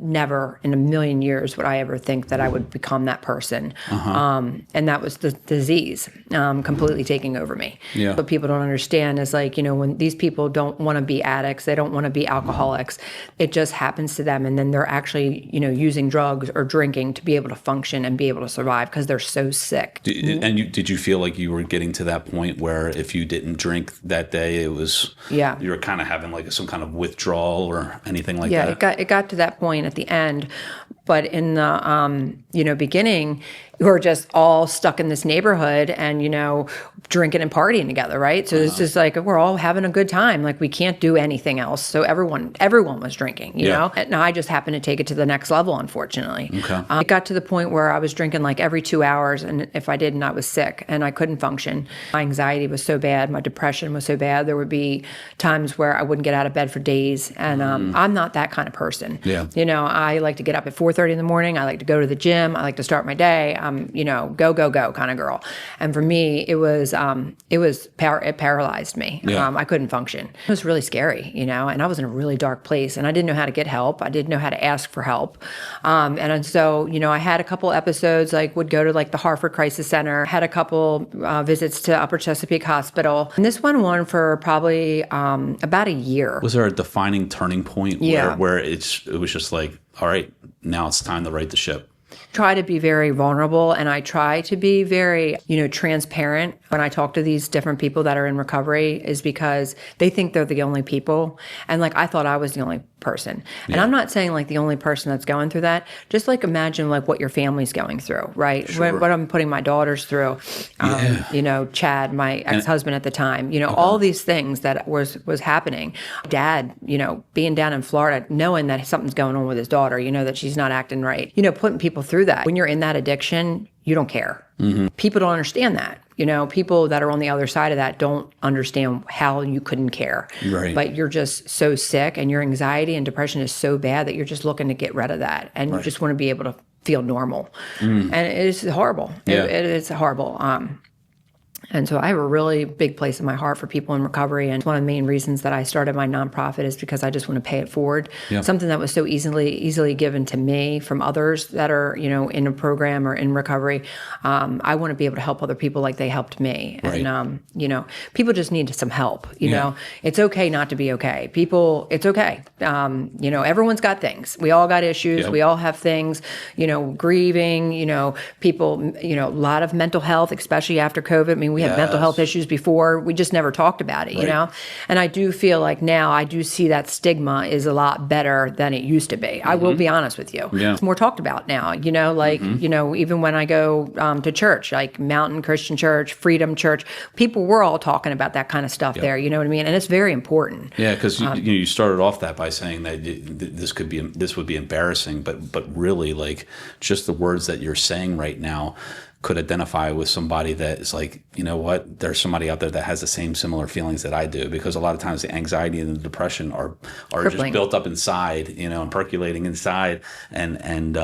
never in a million years would I ever think that I would become that person. And that was the disease completely taking over me. Yeah. What people don't understand is like, you know, when these people don't want to be addicts, they don't want to be alcoholics, it just happens to them. And then they're actually, you know, using drugs or drinking to be able to function and be able to survive because they're so sick. Did you feel like you were getting to that point where if you didn't drink that day, it was, you were kind of having like some kind of withdrawal or anything like that? Yeah, it got to that point at the end. But in the, you know, beginning, we were just all stuck in this neighborhood and, you know, drinking and partying together, right? So it's just like, we're all having a good time. Like, we can't do anything else. So everyone was drinking, you know? And I just happened to take it to the next level, unfortunately. Okay. It got to the point where I was drinking like every 2 hours. And if I didn't, I was sick and I couldn't function. My anxiety was so bad. My depression was so bad. There would be times where I wouldn't get out of bed for days. And I'm not that kind of person. Yeah. You know, I like to get up at 4:30 in the morning. I like to go to the gym. I like to start my day. You know, go kind of girl. And for me, it paralyzed me. Yeah. I couldn't function. It was really scary, you know, and I was in a really dark place and I didn't know how to get help. I didn't know how to ask for help. And so, you know, I had a couple episodes, like would go to like the Hartford Crisis Center, had a couple visits to Upper Chesapeake Hospital. And this went on for probably about a year. Was there a defining turning point where it was just like, all right, now it's time to right the ship? Try to be very vulnerable and I try to be very, you know, transparent when I talk to these different people that are in recovery is because they think they're the only people. And like, I thought I was the only person. And I'm not saying like the only person that's going through that. Just like imagine like what your family's going through, right? Sure. What I'm putting my daughters through, you know, Chad, my ex-husband at the time, you know, all these things that was happening. Dad, you know, being down in Florida, knowing that something's going on with his daughter, you know, that she's not acting right, you know, putting people through that. When you're in that addiction, you don't care. People don't understand that. You know, people that are on the other side of that don't understand how you couldn't care. Right. But you're just so sick and your anxiety and depression is so bad that you're just looking to get rid of that. And you just want to be able to feel normal. And it is horrible. Yeah. It's horrible. And so I have a really big place in my heart for people in recovery. And one of the main reasons that I started my nonprofit is because I just want to pay it forward. Yeah. Something that was so easily given to me from others that are, you know, in a program or in recovery. I want to be able to help other people like they helped me. Right. And, you know, people just need some help. You know, it's okay not to be okay. It's okay. You know, everyone's got things. We all got issues. Yep. We all have things, you know, grieving, you know, people, you know, a lot of mental health, especially after COVID. I mean, we had mental health issues before. We just never talked about it, you know? And I do feel like now I do see that stigma is a lot better than it used to be. I will be honest with you. Yeah. It's more talked about now, you know, like, you know, even when I go to church, like Mountain Christian Church, Freedom Church, people were all talking about that kind of stuff there, you know what I mean? And it's very important. Yeah, because you started off that by saying that this would be embarrassing, but really, like, just the words that you're saying right now could identify with somebody that is like, you know what, there's somebody out there that has the same similar feelings that I do, because a lot of times the anxiety and the depression are just built up inside, you know, and percolating inside, and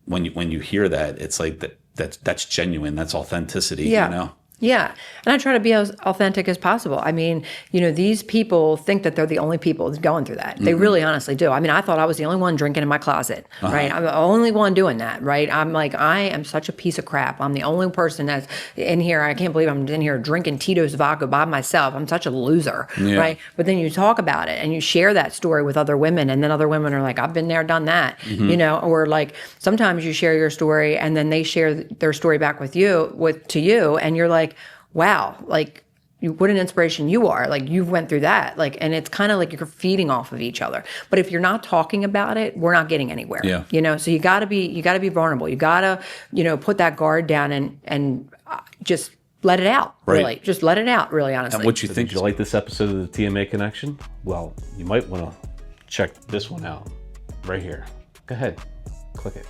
when you hear that, it's like that's genuine, that's authenticity, you know. Yeah. And I try to be as authentic as possible. I mean, you know, these people think that they're the only people going through that. They really honestly do. I mean, I thought I was the only one drinking in my closet, right? I'm the only one doing that, right? I'm like, I am such a piece of crap. I'm the only person that's in here. I can't believe I'm in here drinking Tito's vodka by myself. I'm such a loser, right? But then you talk about it and you share that story with other women, and then other women are like, I've been there, done that, you know, or like sometimes you share your story and then they share their story back to you, and you're like, wow, like, what an inspiration you are. Like, you've went through that. Like, and it's kind of like you're feeding off of each other. But if you're not talking about it, we're not getting anywhere. Yeah. You know, so you gotta be vulnerable. You gotta, you know, put that guard down and just let it out. Right. Really. Just let it out, really, honestly. And what you think? Did you like this episode of the TMA Connection? Well, you might want to check this one out right here. Go ahead, click it.